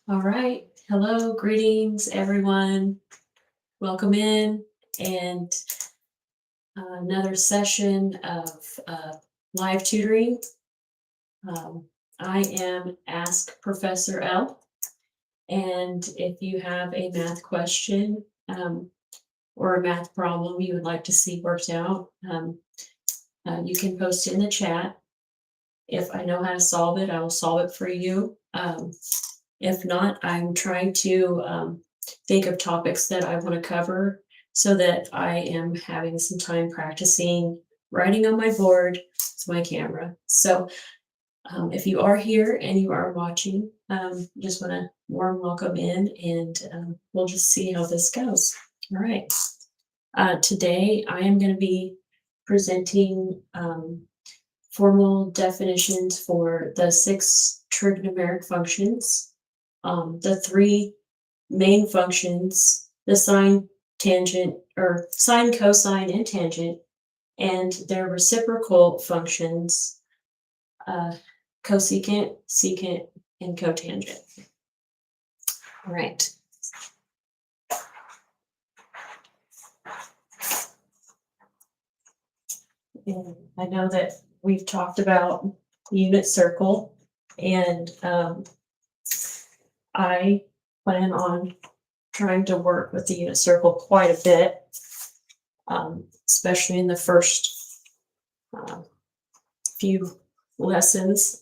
All right. Hello, greetings, everyone. Welcome in and another session of live tutoring. Um, I am Ask Professor L. And if you have a math question or a math problem you would like to see worked out, you can post it in the chat. If I know how to solve it, I will solve it for you. If not, I'm trying to think of topics that I want to cover so that I am having some time practicing writing on my board with my camera. So if you are here and you are watching, just want to warm welcome in and we'll just see how this goes. All right. Today I am going to be presenting formal definitions for the 6 trigonomeric functions. The 3 main functions, the sine, tangent, or sine, cosine, and tangent, and their reciprocal functions, cosecant, secant, and cotangent. All right. And I know that we've talked about the unit circle, and I plan on trying to work with the unit circle quite a bit, especially in the first few lessons.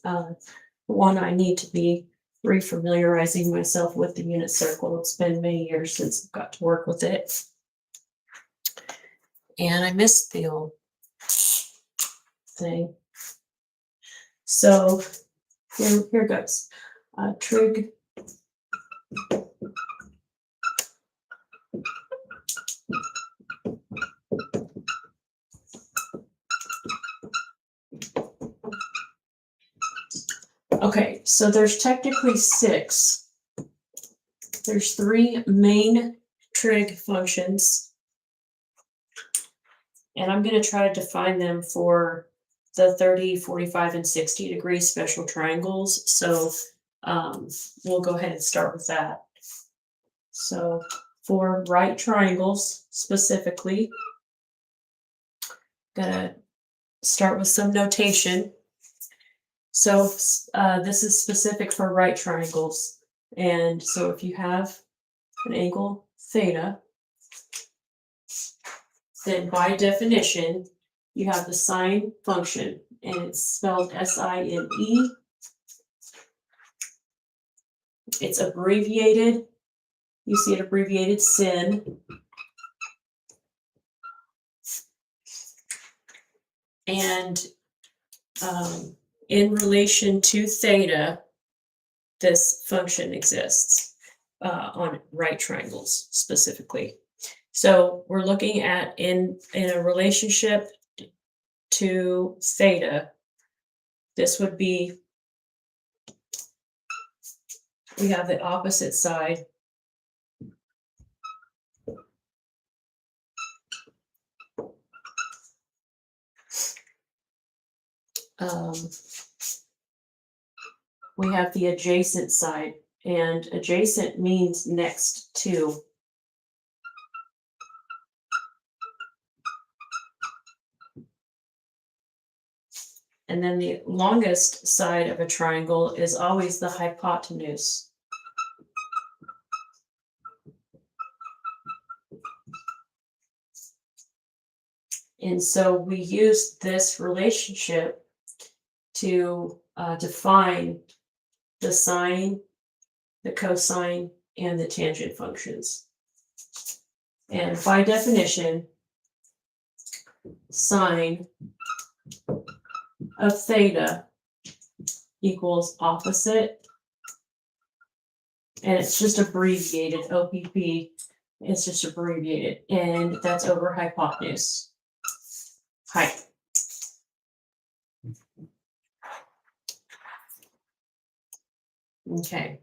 One, I need to be refamiliarizing myself with the unit circle. It's been many years since I've got to work with it. And I missed the old thing. So here goes. Trig. Okay, so there's technically 6. There's 3 main trig functions, and I'm going to try to define them for the 30, 45, and 60 degree special triangles. So we'll go ahead and start with that. So for right triangles specifically, gonna start with some notation. So this is specific for right triangles. And so if you have an angle theta, then by definition, you have the sine function, and it's spelled SINE. It's abbreviated. You see it abbreviated sin. And in relation to theta, this function exists on right triangles specifically. So we're looking at in a relationship to theta, this would be, we have the opposite side. We have the adjacent side, and adjacent means next to. And then the longest side of a triangle is always the hypotenuse. And so we use this relationship to define the sine, the cosine, and the tangent functions. And by definition, sine of theta equals opposite, and it's just abbreviated, OPP, it's just abbreviated, and that's over hypotenuse, height. Okay.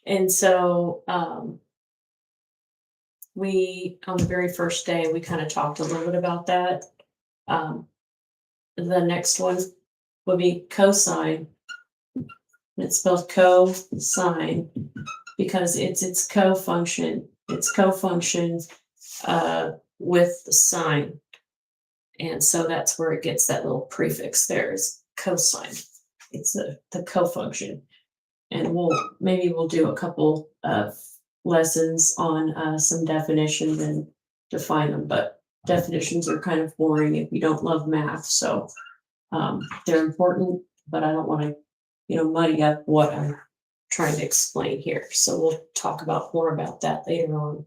And so we, on the very first day, we kind of talked a little bit about that. The next one would be cosine It's spelled cosine because it's its co-function. It's co-function with the sine. And so that's where it gets that little prefix there is cosine. It's the co-function. And maybe we'll do a couple of lessons on some definitions and define them, but definitions are kind of boring if you don't love math. So they're important, but I don't want to, muddy up what I'm trying to explain here. So we'll talk more about that later on,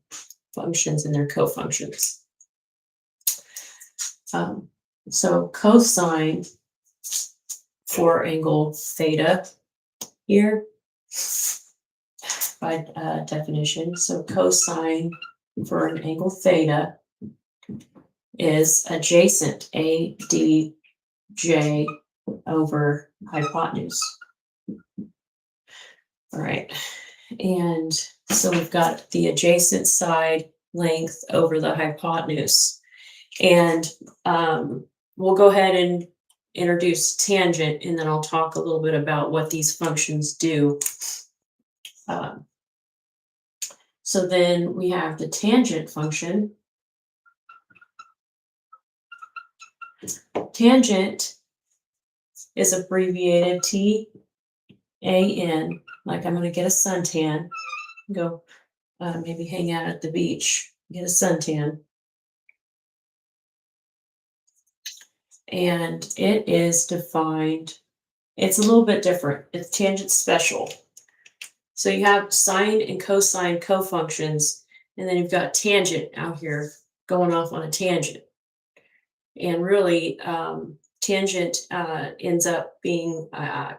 functions and their co-functions. So cosine for angle theta here by definition. So cosine for an angle theta is adjacent ADJ over hypotenuse. All right, and so we've got the adjacent side length over the hypotenuse. And we'll go ahead and introduce tangent, and then I'll talk a little bit about what these functions do. So then we have the tangent function. Tangent is abbreviated TAN, like I'm going to get a suntan, go maybe hang out at the beach, get a suntan. And it is defined, it's a little bit different. It's tangent special. So you have sine and cosine co-functions, and then you've got tangent out here going off on a tangent. And really, tangent ends up being, I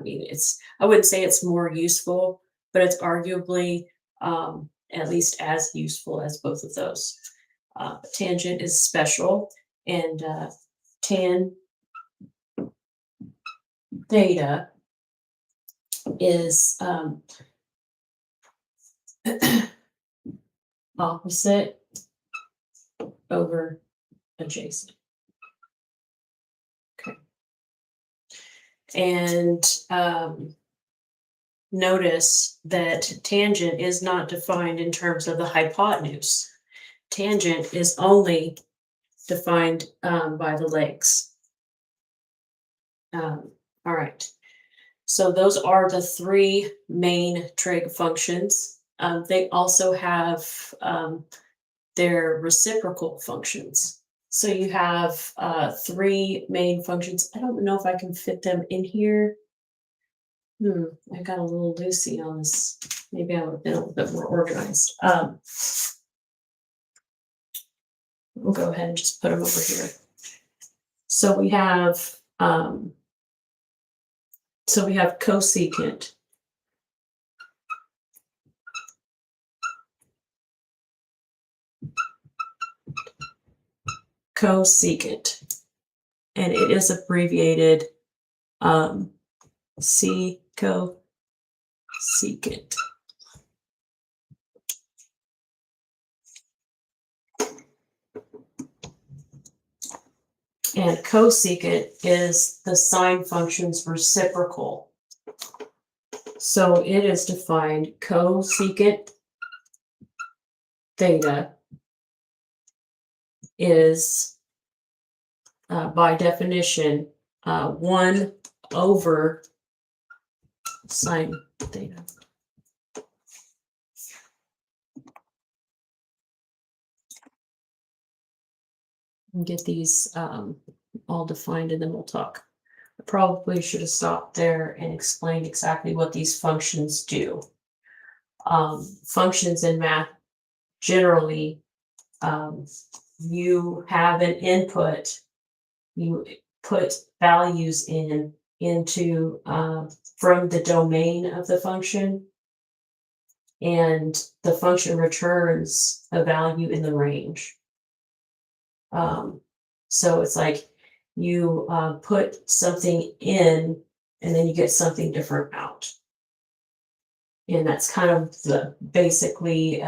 wouldn't say it's more useful, but it's arguably at least as useful as both of those. Tangent is special, and tan theta is opposite over adjacent. Okay. And notice that tangent is not defined in terms of the hypotenuse. Tangent is only defined by the legs. All right. So those are the three main trig functions. They also have their reciprocal functions. So you have three main functions. I don't know if I can fit them in here. I got a little loosey on this. Maybe I would have been a little bit more organized. We'll go ahead and just put them over here. So we have cosecant. Cosecant, and it is abbreviated cosecant. And cosecant is the sine function's reciprocal. So it is defined cosecant theta is, by definition, 1 over sine theta. And get these all defined, and then we'll talk. I probably should have stopped there and explained exactly what these functions do. Functions in math, generally, you have an input, you put values into from the domain of the function, and the function returns a value in the range. So it's like you put something in, and then you get something different out. And that's kind of the basically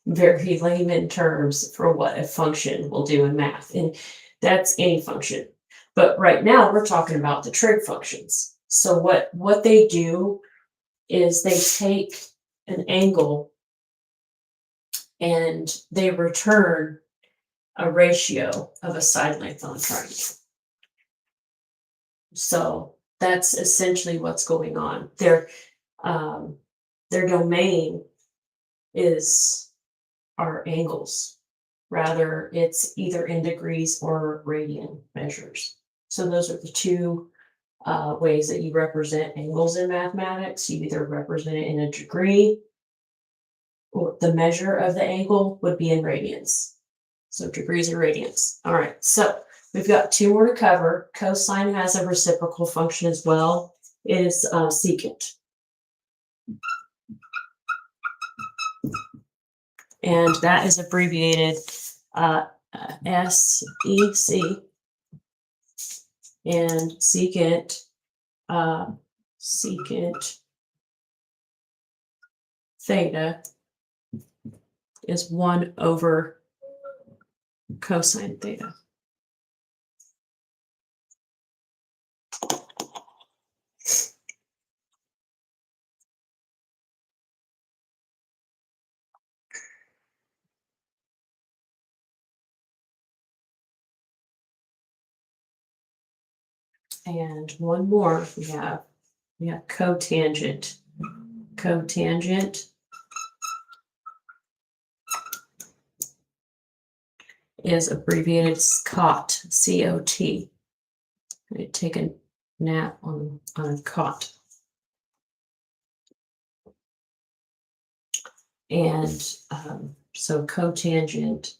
very layman terms for what a function will do in math. And that's any function. But right now we're talking about the trig functions. So what they do is they take an angle and they return a ratio of a side length on a triangle. So that's essentially what's going on. Their domain are angles. Rather, it's either in degrees or radian measures. So those are the two ways that you represent angles in mathematics. You either represent it in a degree, or the measure of the angle would be in radians. So degrees or radians. All right, so we've got two more to cover. Cosine has a reciprocal function as well. It is secant. And that is abbreviated SEC. And secant theta is 1 over cosine theta. And one more we have cotangent. Cotangent is abbreviated COT, C-O-T. I take a nap on a cot. And so cotangent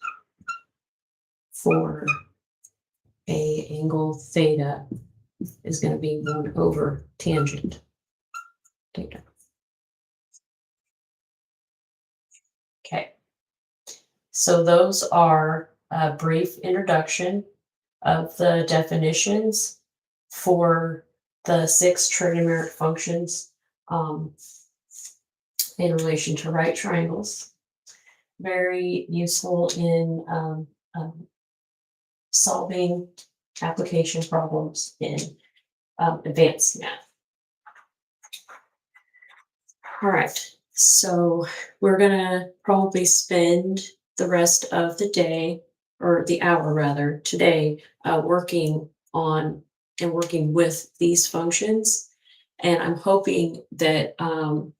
for a angle theta is going to be 1 over tangent theta. Okay, so those are a brief introduction of the definitions for the 6 trigonometric functions in relation to right triangles. Very useful in solving application problems in advanced math. All right, so we're gonna probably spend the rest of the day, or the hour rather, today, working on and working with these functions. And I'm hoping that I'm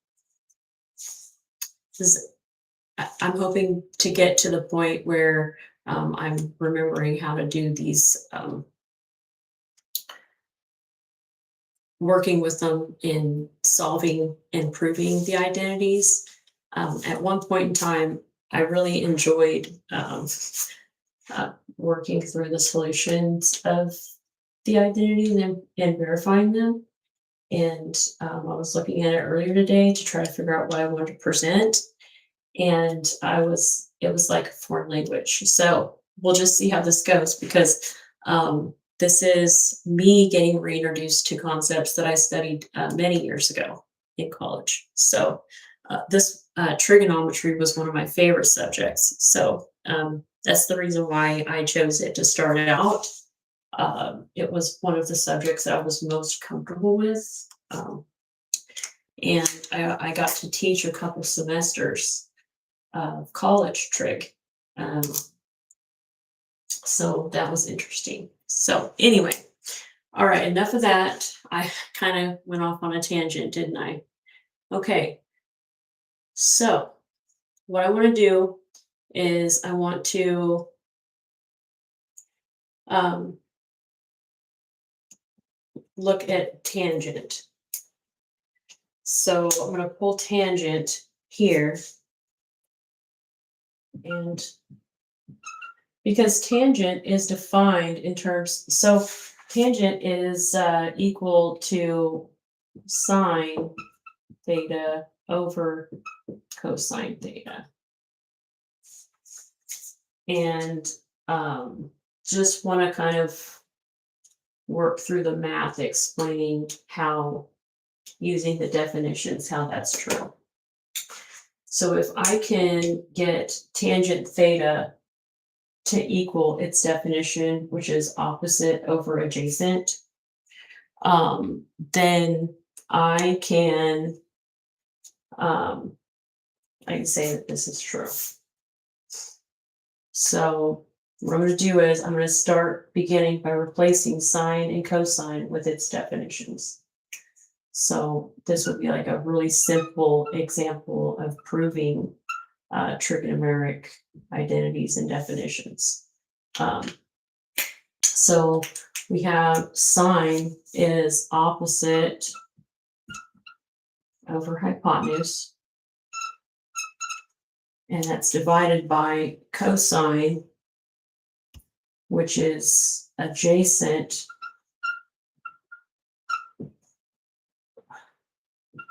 hoping to get to the point where I'm remembering how to do these, working with them in solving and proving the identities. At one point in time, I really enjoyed working through the solutions of the identity and verifying them. And I was looking at it earlier today to try to figure out what I wanted to present. And it was like a foreign language. So we'll just see how this goes, because this is me getting reintroduced to concepts that I studied many years ago in college. So this trigonometry was one of my favorite subjects. So that's the reason why I chose it to start out. It was one of the subjects that I was most comfortable with. And I got to teach a couple semesters of college trig. So that was interesting. So anyway, all right, enough of that. I kind of went off on a tangent, didn't I? Okay, so what I want to do is I want to look at tangent. So I'm going to pull tangent here. And because tangent is defined in terms, so tangent is equal to sine theta over cosine theta. And just want to kind of work through the math explaining how, using the definitions, how that's true. So if I can get tangent theta to equal its definition, which is opposite over adjacent, then I can I can say that this is true. So what I'm going to do is I'm going to start beginning by replacing sine and cosine with its definitions. So this would be like a really simple example of proving trigonometric identities and definitions. So we have sine is opposite over hypotenuse, and that's divided by cosine, which is adjacent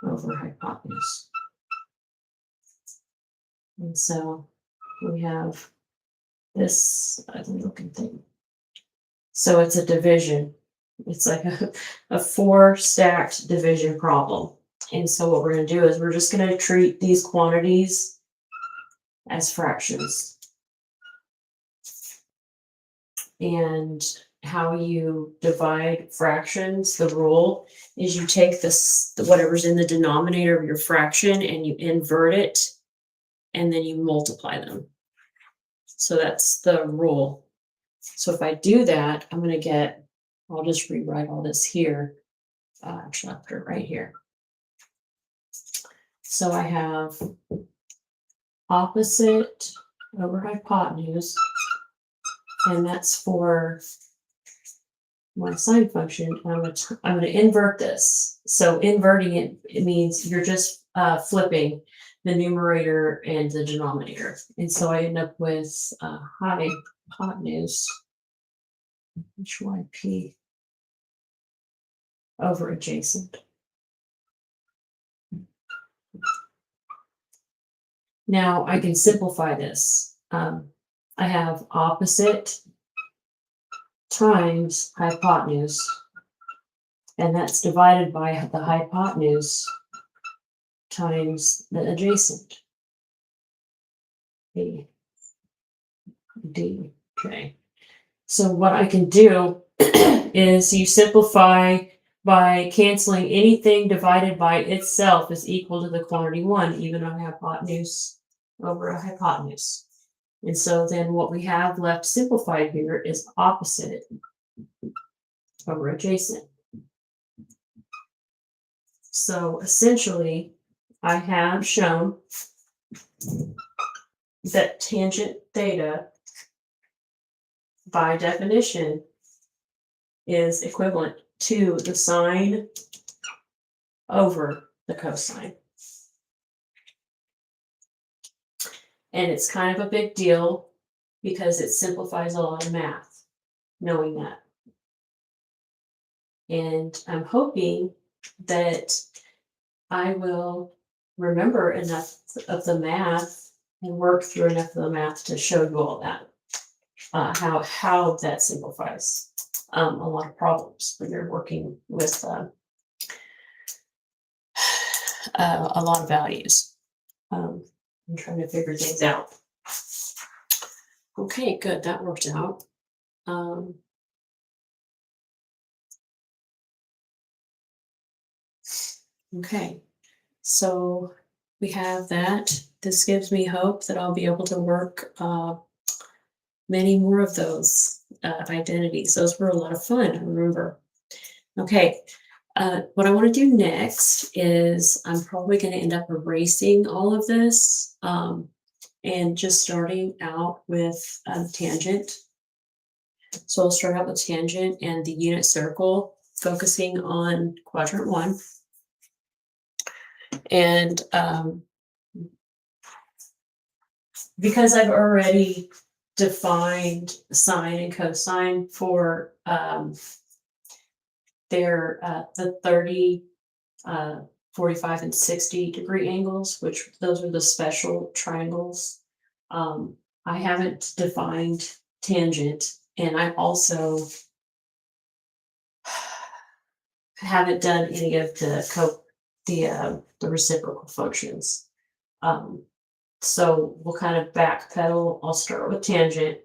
over hypotenuse. And so we have this ugly looking thing. So it's a division. It's like a 4 stacked division problem. And so what we're going to do is we're just going to treat these quantities as fractions. And how you divide fractions, the rule is you take this, whatever's in the denominator of your fraction, and you invert it, and then you multiply them. So that's the rule. So if I do that, I'm going to get, I'll just rewrite all this here. Actually, I'll put it right here. So I have opposite over hypotenuse, and that's for my sine function. I'm going to invert this. So inverting it means you're just flipping the numerator and the denominator. And so I end up with hypotenuse HYP over adjacent. Now I can simplify this. I have opposite times hypotenuse, and that's divided by the hypotenuse times the adjacent. A, D, okay. So what I can do is you simplify by canceling anything divided by itself is equal to the quantity 1, even on hypotenuse over a hypotenuse. And so then what we have left simplified here is opposite over adjacent. So essentially, I have shown that tangent theta, by definition, is equivalent to the sine over the cosine. And it's kind of a big deal because it simplifies a lot of math, knowing that. And I'm hoping that I will remember enough of the math and work through enough of the math to show you all that, how that simplifies a lot of problems when you're working with a lot of values. I'm trying to figure things out. Okay, good, that worked out. Okay, so we have that. This gives me hope that I'll be able to work many more of those identities. Those were a lot of fun, I remember. Okay, what I want to do next is I'm probably going to end up erasing all of this and just starting out with tangent. So I'll start out with tangent and the unit circle, focusing on quadrant 1. And because I've already defined sine and cosine for the 30, 45, and 60 degree angles, which those are the special triangles. I haven't defined tangent, and I also haven't done any of the reciprocal functions. So we'll kind of backpedal. I'll start with tangent,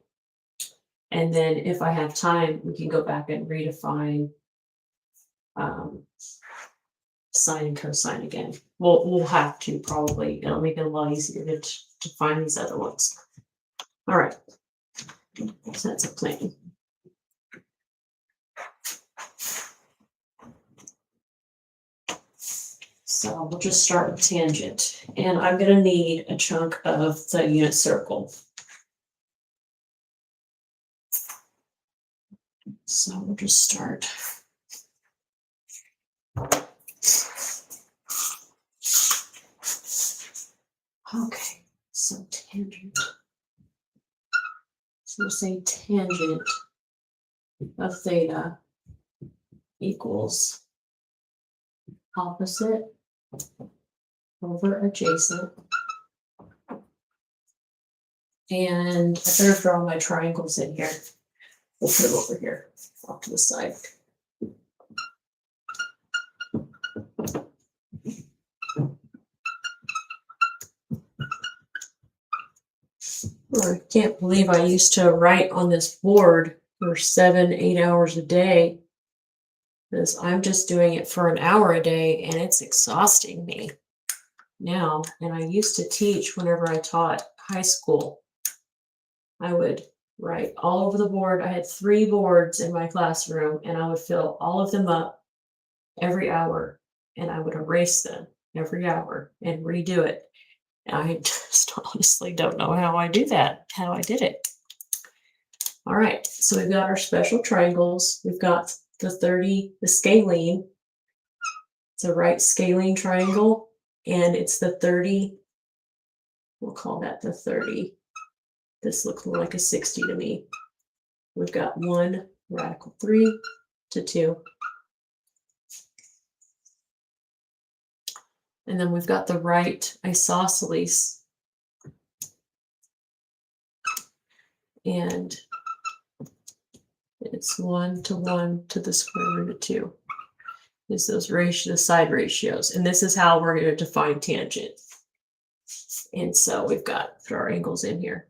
and then if I have time, we can go back and redefine sine and cosine again. We'll have to probably. It'll make it a lot easier to find these other ones. All right, so that's a plane. So we'll just start with tangent, and I'm going to need a chunk of the unit circle. So we'll just start. Okay, so tangent. So we'll say tangent of theta equals opposite over adjacent. And I better draw my triangles in here. We'll put it over here off to the side. I can't believe I used to write on this board for 7-8 hours a day, because I'm just doing it for an hour a day and it's exhausting me now. And I used to teach whenever I taught high school. I would write all over the board. I had 3 boards in my classroom, and I would fill all of them up every hour, and I would erase them every hour and redo it. I just honestly don't know how I did it. All right, so we've got our special triangles. We've got the 30, the scalene. It's a right scalene triangle, and it's the 30. We'll call that the 30. This looks like a 60 to me. We've got 1 radical 3 to 2. And then we've got the right isosceles. And it's 1 to 1 to the square root of 2. Is those the side ratios. And this is how we're going to define tangent. And so we've got, put our angles in here.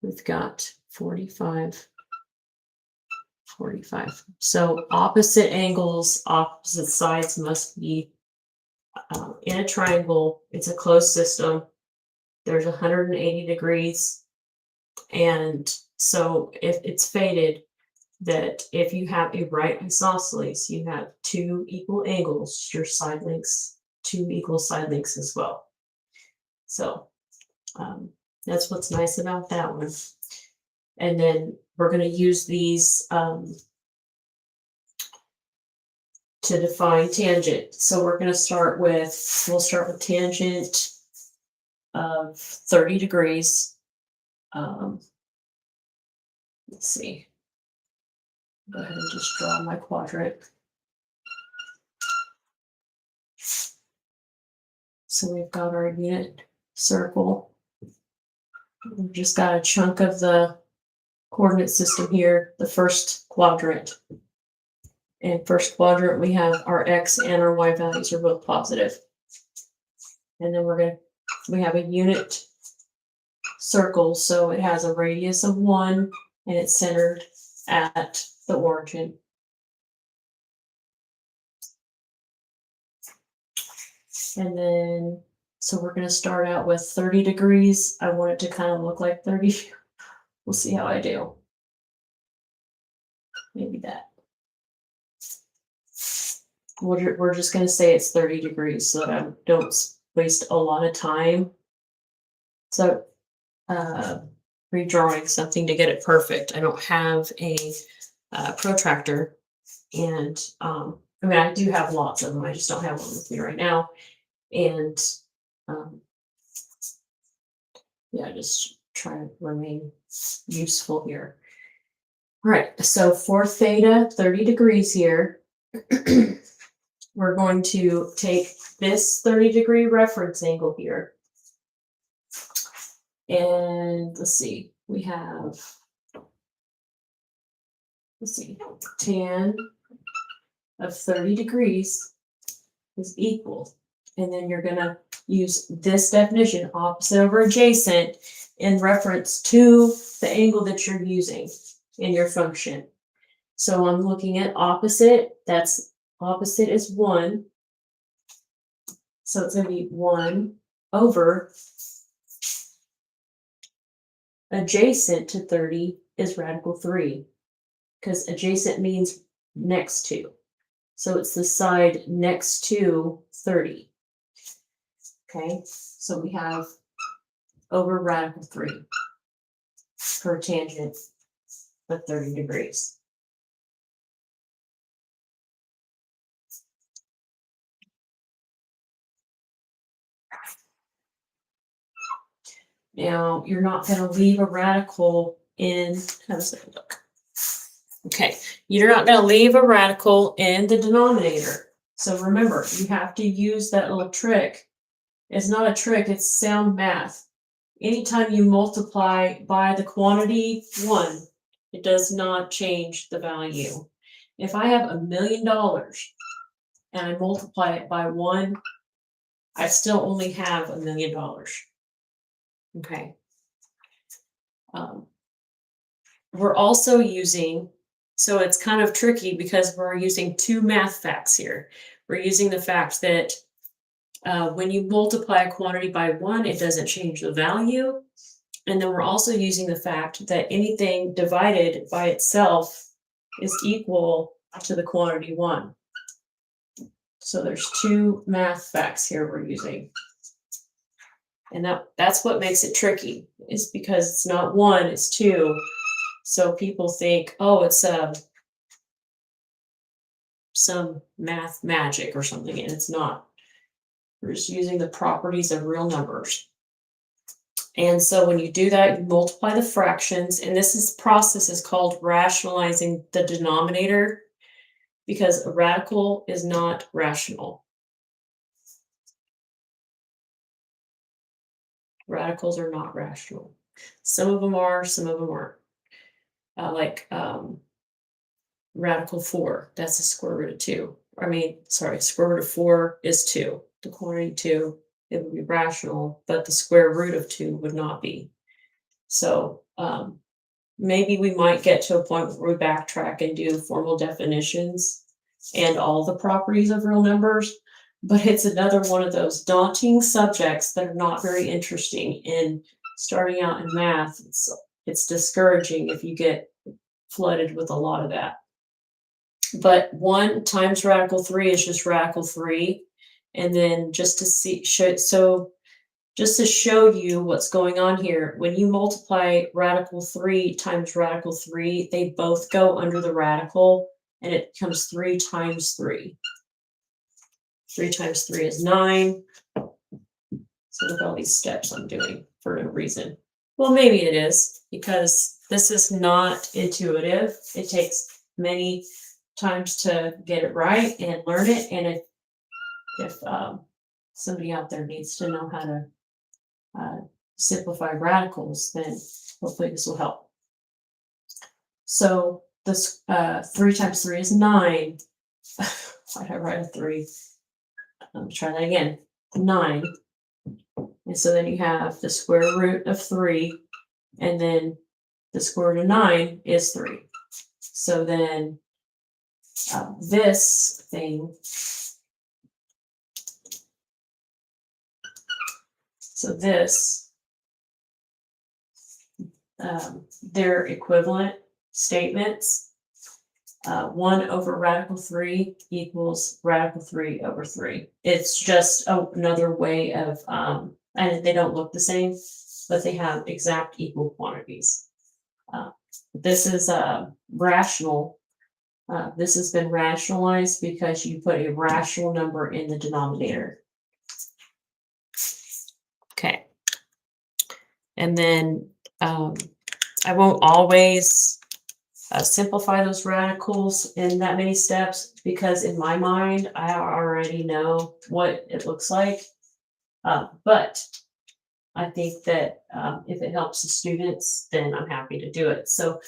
We've got 45. So opposite angles, opposite sides must be in a triangle. It's a closed system. There's 180 degrees. And so if it's fated that if you have a right isosceles, you have 2 equal angles, your side lengths, 2 equal side lengths as well. So that's what's nice about that one. And then we're going to use these to define tangent. So we're going to start with, we'll start with tangent of 30 degrees. Let's see. Go ahead and just draw my quadrant. So we've got our unit circle. We've just got a chunk of the coordinate system here, the first quadrant. And first quadrant, we have our X and our Y values are both positive. And then we have a unit circle. So it has a radius of 1 and it's centered at the origin. And then, so we're going to start out with 30 degrees. I want it to kind of look like 30. We'll see how I do. Maybe that. We're just going to say it's 30 degrees so that I don't waste a lot of time. So redrawing something to get it perfect. I don't have a protractor, and I mean, I do have lots of them. I just don't have one with me right now. And yeah, just try to remain useful here. All right, so for theta, 30 degrees here, we're going to take this 30-degree reference angle here. And let's see, we have, tan of 30 degrees is equal. And then you're going to use this definition, opposite over adjacent, in reference to the angle that you're using in your function. So I'm looking at opposite, that's opposite is 1. So it's going to be 1 over adjacent to 30 is radical 3, because adjacent means next to. So it's the side next to 30. Okay, so we have over radical 3 for a tangent of 30 degrees. Now, you're not going to leave a radical in, how does that look? Okay, you're not going to leave a radical in the denominator. So remember, you have to use that little trick. It's not a trick, it's sound math. Anytime you multiply by the quantity 1, it does not change the value. If I have $1 million and I multiply it by 1, I still only have $1 million. Okay. We're also using, so it's kind of tricky because we're using 2 math facts here. We're using the fact that when you multiply a quantity by 1, it doesn't change the value. And then we're also using the fact that anything divided by itself is equal to the quantity 1. So there's 2 math facts here we're using. And that's what makes it tricky, is because it's not 1, it's 2. So people think, oh, it's some math magic or something, and it's not. We're just using the properties of real numbers. And so when you do that, you multiply the fractions, and this process is called rationalizing the denominator, because a radical is not rational. Radicals are not rational. Some of them are, some of them aren't. Radical 4, that's the square root of 2. Square root of 4 is 2. The quantity 2, it would be rational, but the square root of 2 would not be. So maybe we might get to a point where we backtrack and do formal definitions and all the properties of real numbers, but it's another one of those daunting subjects that are not very interesting in starting out in math. It's discouraging if you get flooded with a lot of that. But 1 times radical 3 is just radical 3. And then just to show you what's going on here, when you multiply radical 3 times radical 3, they both go under the radical, and it becomes 3 times 3. 3 times 3 is 9. So look at all these steps I'm doing for no reason. Well, maybe it is, because this is not intuitive. It takes many times to get it right and learn it. And if somebody out there needs to know how to simplify radicals, then hopefully this will help. So this 3 times 3 is 9. Why did I write a 3? Let me try that again. 9. And so then you have the square root of 3, and then the square root of 9 is 3. So then this thing, so this, they're equivalent statements. 1 over radical 3 equals radical 3 over 3. It's just another way of, and they don't look the same, but they have exact equal quantities. This is rational. This has been rationalized because you put a rational number in the denominator. Okay. And then I won't always simplify those radicals in that many steps, because in my mind, I already know what it looks like. But I think that if it helps the students, then I'm happy to do it. So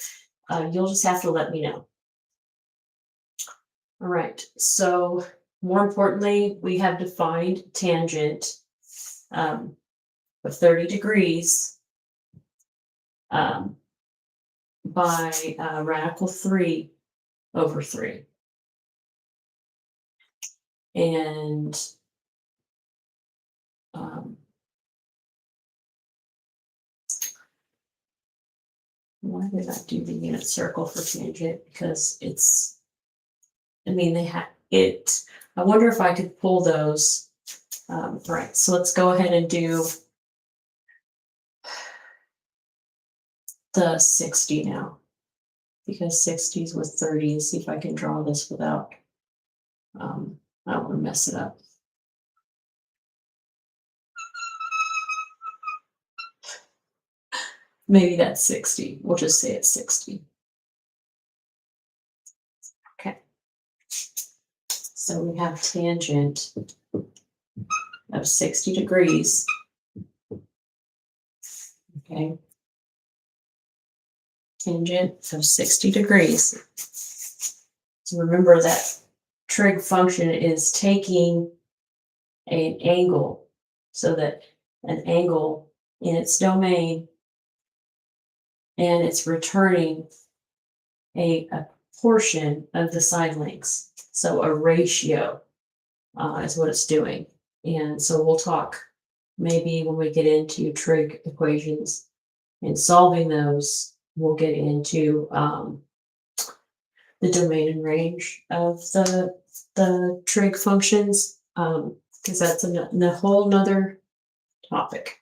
you'll just have to let me know. All right, so more importantly, we have defined tangent of 30 degrees by radical 3 over 3. And why did I do the unit circle for tangent? Because it's, I mean, they had it. I wonder if I could pull those. Right, so let's go ahead and do the 60 now, because 60s with 30. See if I can draw this without, I don't want to mess it up. Maybe that's 60. We'll just say it's 60. Okay. So we have tangent of 60 degrees. Okay. Tangent of 60 degrees. So remember that trig function is taking an angle, so that an angle in its domain, and it's returning a portion of the side lengths. So a ratio is what it's doing. And so we'll talk maybe when we get into trig equations and solving those, we'll get into the domain and range of the trig functions, because that's a whole nother topic.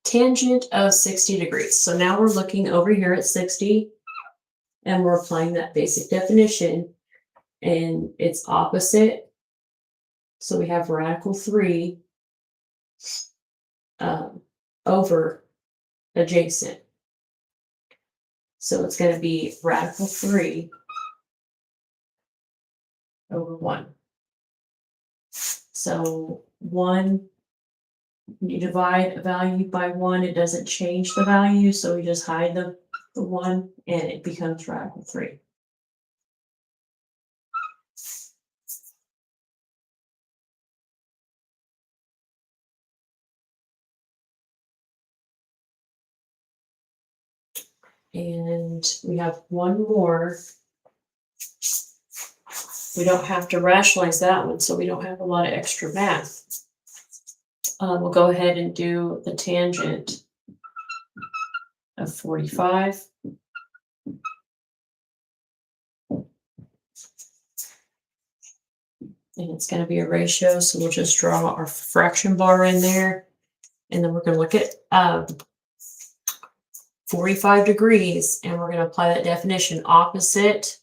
Tangent of 60 degrees. So now we're looking over here at 60, and we're applying that basic definition, and it's opposite. So we have radical 3 over adjacent. So it's going to be radical 3 over 1. So 1, you divide a value by 1, it doesn't change the value, so we just hide the 1, and it becomes radical 3. And we have one more. We don't have to rationalize that one, so we don't have a lot of extra math. We'll go ahead and do the tangent of 45. And it's going to be a ratio, so we'll just draw our fraction bar in there. And then we're going to look at 45 degrees, and we're going to apply that definition. Opposite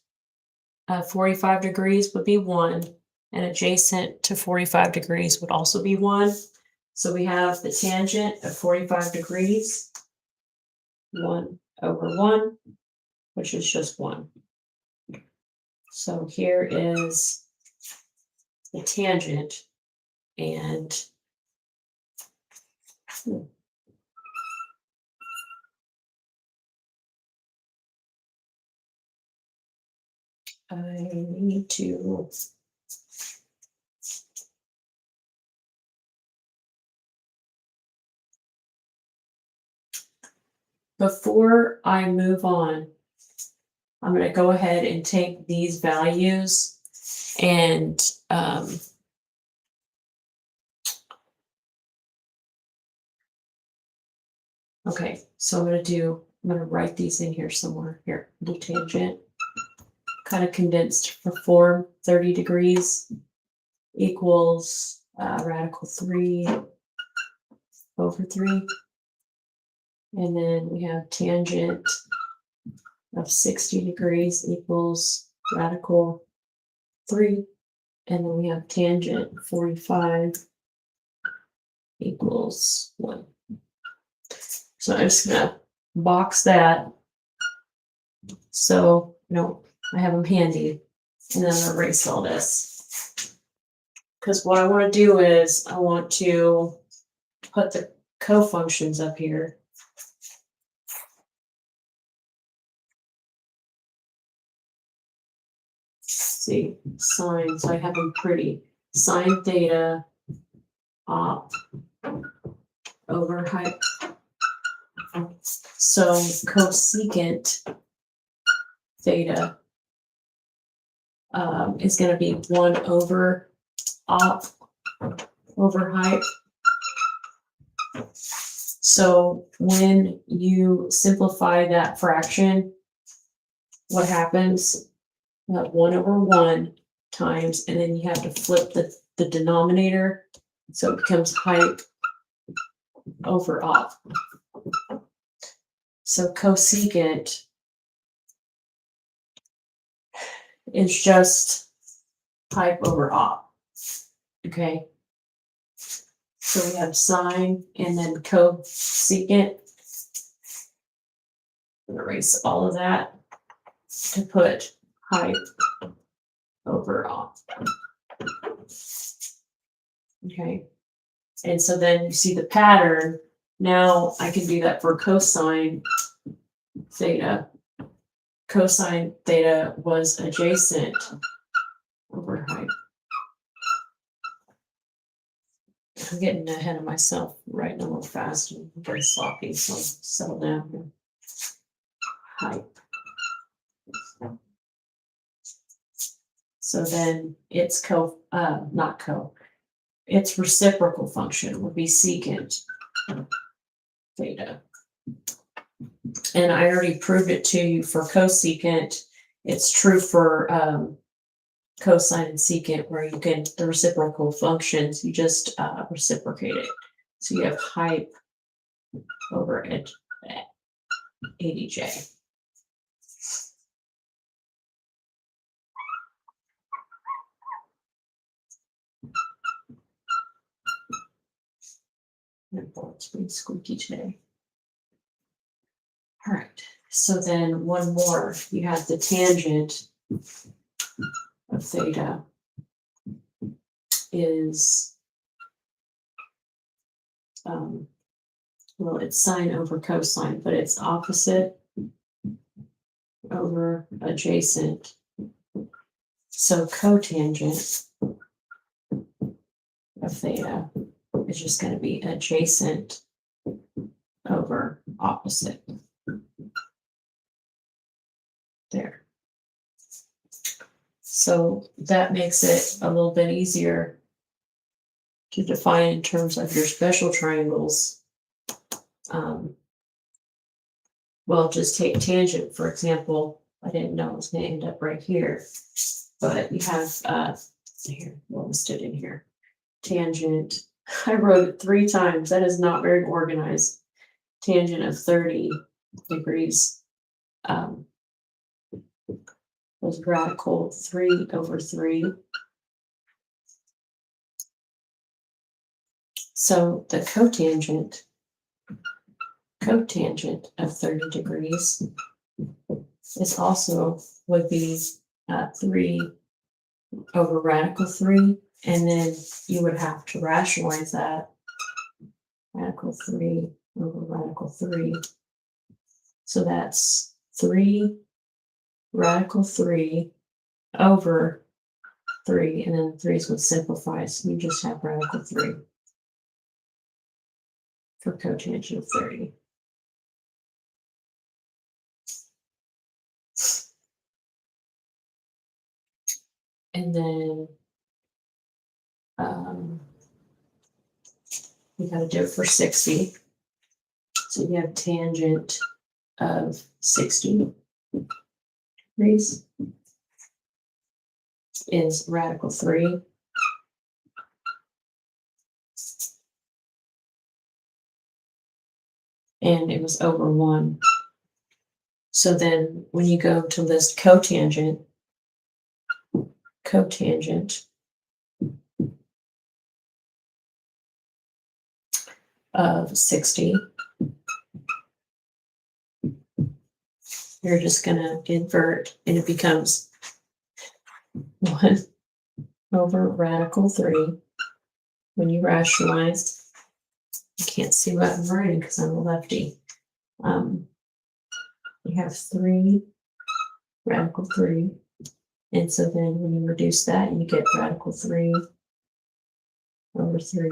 45 degrees would be 1, and adjacent to 45 degrees would also be 1. So we have the tangent of 45 degrees, 1 over 1, which is just 1. So here is the tangent, and I need to before I move on, I'm going to go ahead and take these values and okay, so I'm going to write these in here somewhere. Here, do tangent, kind of condensed for form, 30 degrees equals radical 3 over 3. And then we have tangent of 60 degrees equals radical 3. And then we have tangent 45 equals 1. So I'm just going to box that. So, I have them handy. And then I'm going to erase all this. Because what I want to do is I want to put the co-functions up here. See, sine, so I have them pretty. Sine theta op over height. So cosecant theta is going to be 1 over op over height. So when you simplify that fraction, what happens? 1 over 1 times, and then you have to flip the denominator, so it becomes height over op. So cosecant is just height over op. Okay. So we have sine and then cosecant. I'm going to erase all of that to put height over op. Okay. And so then you see the pattern. Now I can do that for cosine theta. Cosine theta was adjacent over height. I'm getting ahead of myself, writing a little fast and very sloppy, so I'll settle down here. Height. So then it's its reciprocal function would be secant theta. And I already proved it to you for cosecant. It's true for cosine and secant, where you can, the reciprocal functions, you just reciprocate it. So you have height over ADJ. It's being squeaky today. All right, so then one more. You have the tangent of theta is, well, it's sine over cosine, but it's opposite over adjacent. So cotangent of theta is just going to be adjacent over opposite. There. So that makes it a little bit easier to define in terms of your special triangles. Well, just take tangent, for example. I didn't know it was going to end up right here, but you have here, what was it in here? Tangent. I wrote it 3 times. That is not very organized. Tangent of 30 degrees was radical 3 over 3. So the cotangent of 30 degrees is also would be 3 over radical 3, and then you would have to rationalize that. Radical 3 over radical 3. So that's 3 radical 3 over 3, and then the 3's would simplify, so you just have radical 3 for cotangent of 30. And then we got to do it for 60. So you have tangent of 60 degrees is radical 3. And it was over 1. So then when you go to list cotangent of 60, you're just going to invert, and it becomes 1 over radical 3. When you rationalize, you can't see what I'm writing because I'm a lefty. You have 3 radical 3. And so then when you reduce that, you get radical 3 over 3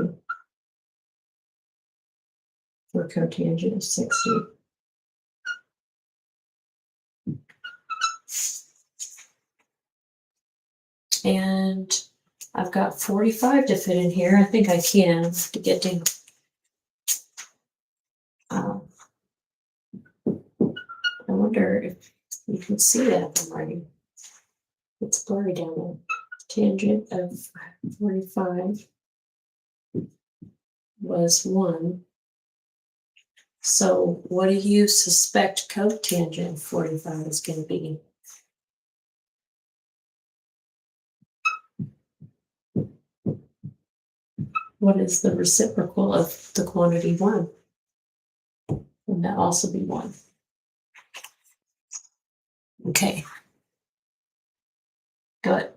for cotangent of 60. And I've got 45 to fit in here. I think I can. I have to get down. I wonder if you can see that I'm writing. It's blurry down there. Tangent of 45 was 1. So what do you suspect cotangent of 45 is going to be? What is the reciprocal of the quantity 1? Would that also be 1? Okay. Good.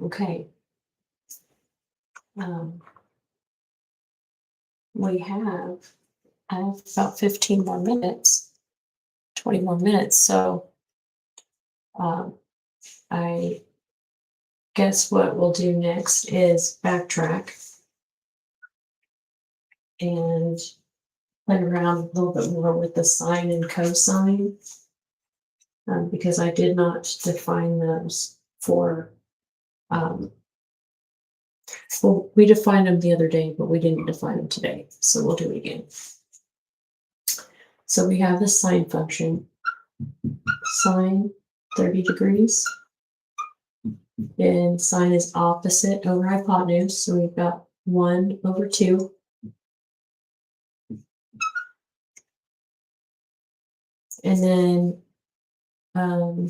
Okay. I have about 15 more minutes, 20 more minutes. So I guess what we'll do next is backtrack and play around a little bit more with the sine and cosine, because I did not define those for, well, we defined them the other day, but we didn't define them today. So we'll do it again. So we have the sine function, sine 30 degrees. And sine is opposite over hypotenuse, so we've got 1/2. And then, oh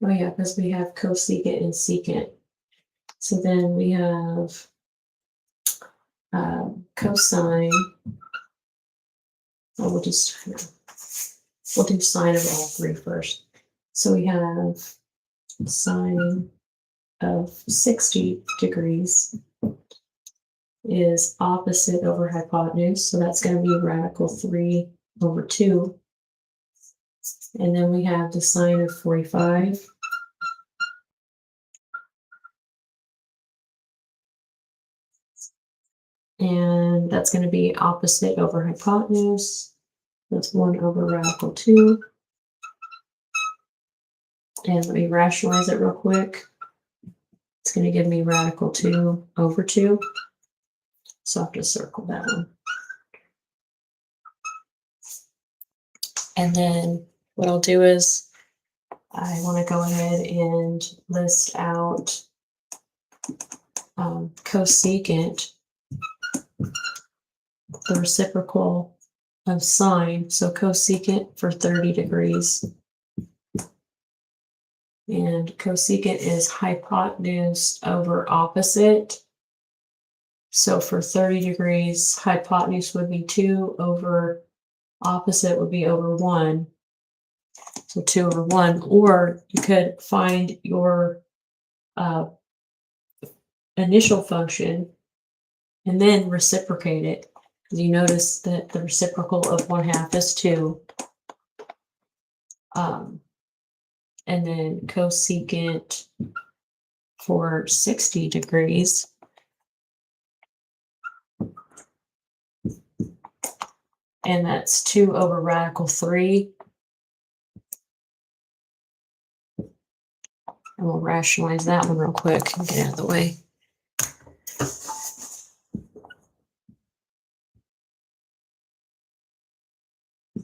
yeah, because we have cosecant and secant. So then we have cosine. Oh, we'll do sine of all 3 first. So we have sine of 60 degrees is opposite over hypotenuse, so that's going to be radical 3/2. And then we have the sine of 45. And that's going to be opposite over hypotenuse. That's 1/radical 2. And let me rationalize it real quick. It's going to give me radical 2/2. So I have to circle that one. And then what I'll do is I want to go ahead and list out cosecant, the reciprocal of sine. So cosecant for 30 degrees. And cosecant is hypotenuse over opposite. So for 30 degrees, hypotenuse would be 2 over opposite would be over 1. So 2/1. Or you could find your initial function and then reciprocate it. You notice that the reciprocal of 1/2 is 2. And then cosecant for 60 degrees and that's 2/radical 3. And we'll rationalize that one real quick and get out of the way.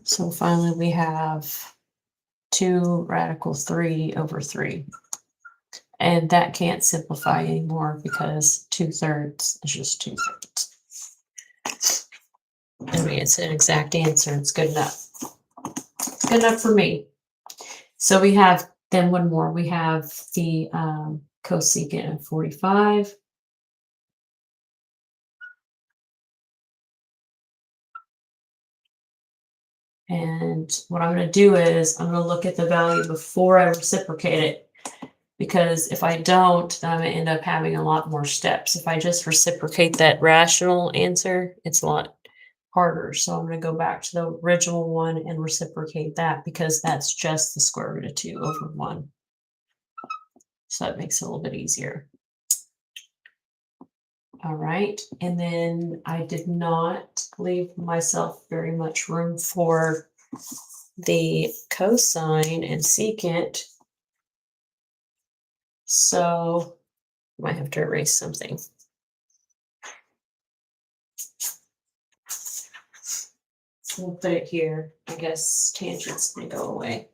So finally we have 2/3 and that can't simplify anymore because 2/3 is just 2/3. I mean, it's an exact answer. It's good enough. It's good enough for me. So we have then one more. We have the cosecant of 45. And what I'm going to do is I'm going to look at the value before I reciprocate it. Because if I don't, then I'm going to end up having a lot more steps. If I just reciprocate that rational answer, it's a lot harder. So I'm going to go back to the original one and reciprocate that because that's just the square root of 2/1. So that makes it a little bit easier. All right, and then I did not leave myself very much room for the cosine and secant. So I might have to erase something. We'll put it here. I guess tangent's gonna go away.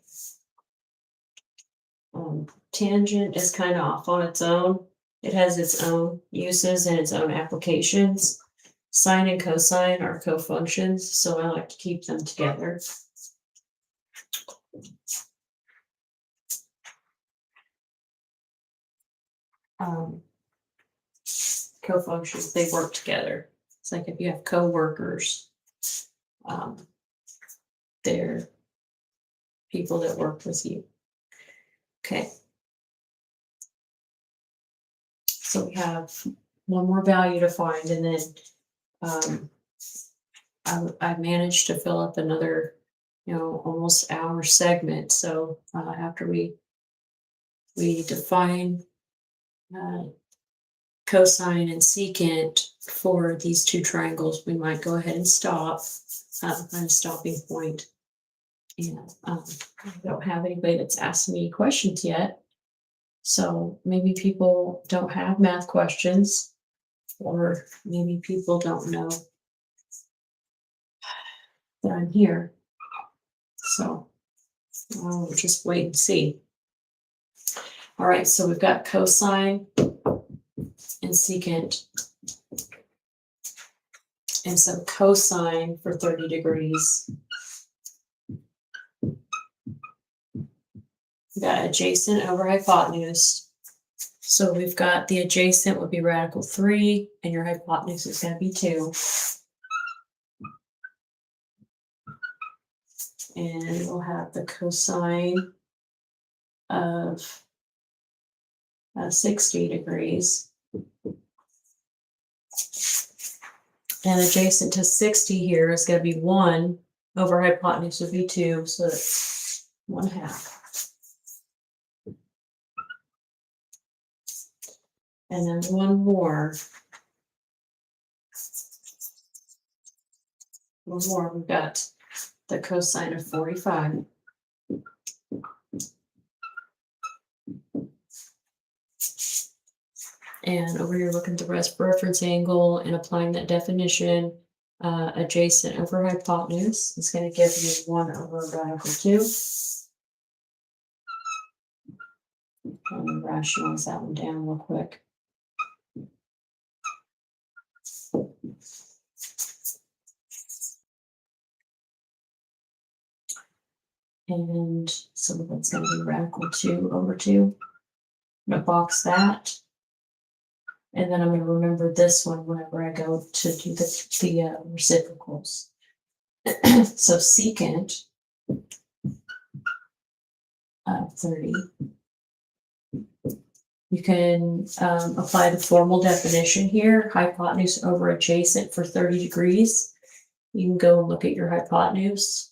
Tangent is kind of off on its own. It has its own uses and its own applications. Sine and cosine are cofunctions, so I like to keep them together. Cofunctions, they work together. It's like if you have co-workers, they're people that work with you. Okay. So we have one more value to find, and then I managed to fill up another, almost hour segment. So after we define cosine and secant for these two triangles, we might go ahead and stop, find a stopping point. And I don't have anybody that's asked me questions yet. So maybe people don't have math questions, or maybe people don't know that I'm here. So I'll just wait and see. All right, so we've got cosine and secant. And so cosine for 30 degrees. We've got adjacent over hypotenuse. So we've got the adjacent would be radical 3, and your hypotenuse is going to be 2. And we'll have the cosine of 60 degrees. And adjacent to 60 here is going to be 1 over hypotenuse would be 2, so that's 1/2. And then one more. We've got the cosine of 45. And over here, looking at the reference angle and applying that definition, adjacent over hypotenuse is going to give you 1 over radical 2. Let me rationalize that one down real quick. And so that's going to be radical 2 over 2. I'm going to box that. And then I'm going to remember this one whenever I go to do the reciprocals. So secant 30. You can apply the formal definition here, hypotenuse over adjacent for 30 degrees. You can go and look at your hypotenuse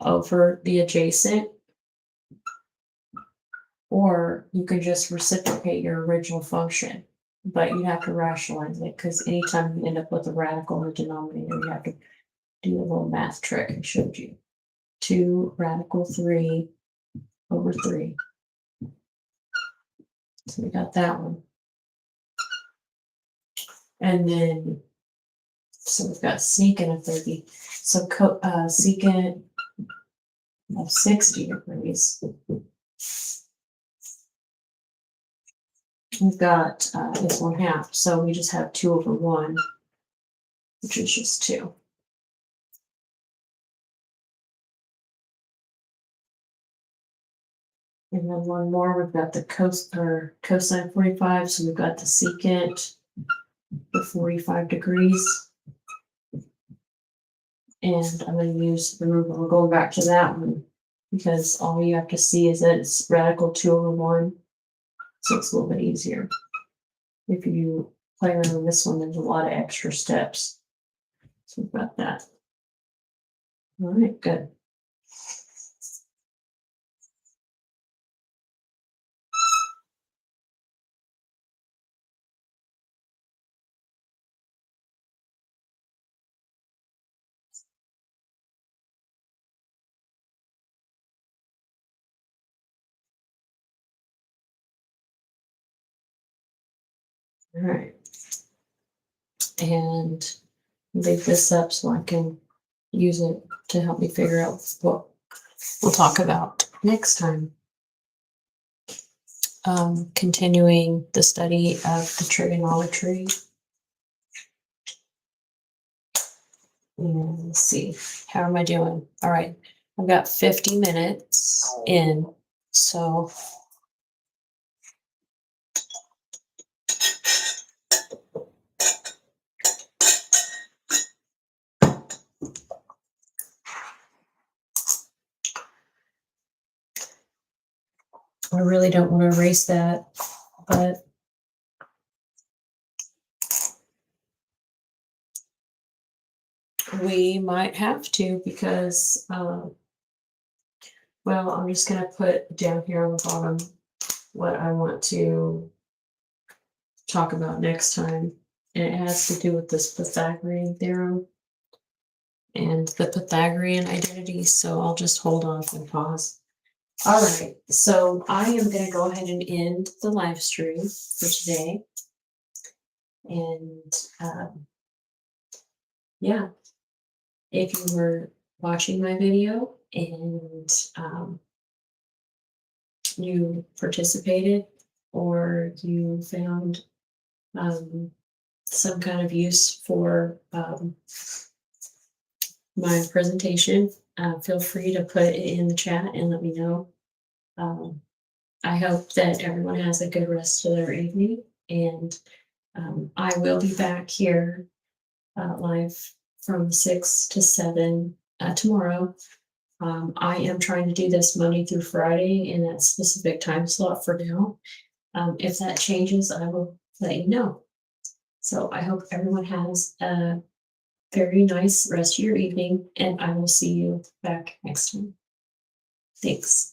over the adjacent, or you can just reciprocate your original function, but you have to rationalize it, because anytime you end up with a radical in the denominator, you have to do a little math trick I showed you. 2 radical 3 over 3. So we got that one. And then, so we've got secant of 30. So secant of 60 degrees. We've got is 1/2. So we just have 2 over 1, which is just 2. And then one more, we've got the cosine 45. So we've got the secant for 45 degrees. And I'm going to use the removal. We're going back to that one because all you have to see is that it's radical 2 over 1. So it's a little bit easier. If you play around with this one, there's a lot of extra steps. So we've got that. All right, good. All right. And leave this up so I can use it to help me figure out what we'll talk about next time. Continuing the study of the trigonometry. And let's see, how am I doing? All right, I've got 50 minutes in, so I really don't want to erase that, but we might have to because, well, I'm just going to put down here on the bottom what I want to talk about next time. And it has to do with this Pythagorean theorem and the Pythagorean identity. So I'll just hold off and pause. All right, so I am going to go ahead and end the live stream for today. And yeah, if you were watching my video and you participated or you found some kind of use for my presentation, feel free to put it in the chat and let me know. I hope that everyone has a good rest of their evening, and I will be back here live from 6 to 7 tomorrow. I am trying to do this Monday through Friday in that specific time slot for now. If that changes, I will let you know. So I hope everyone has a very nice rest of your evening, and I will see you back next time. Thanks.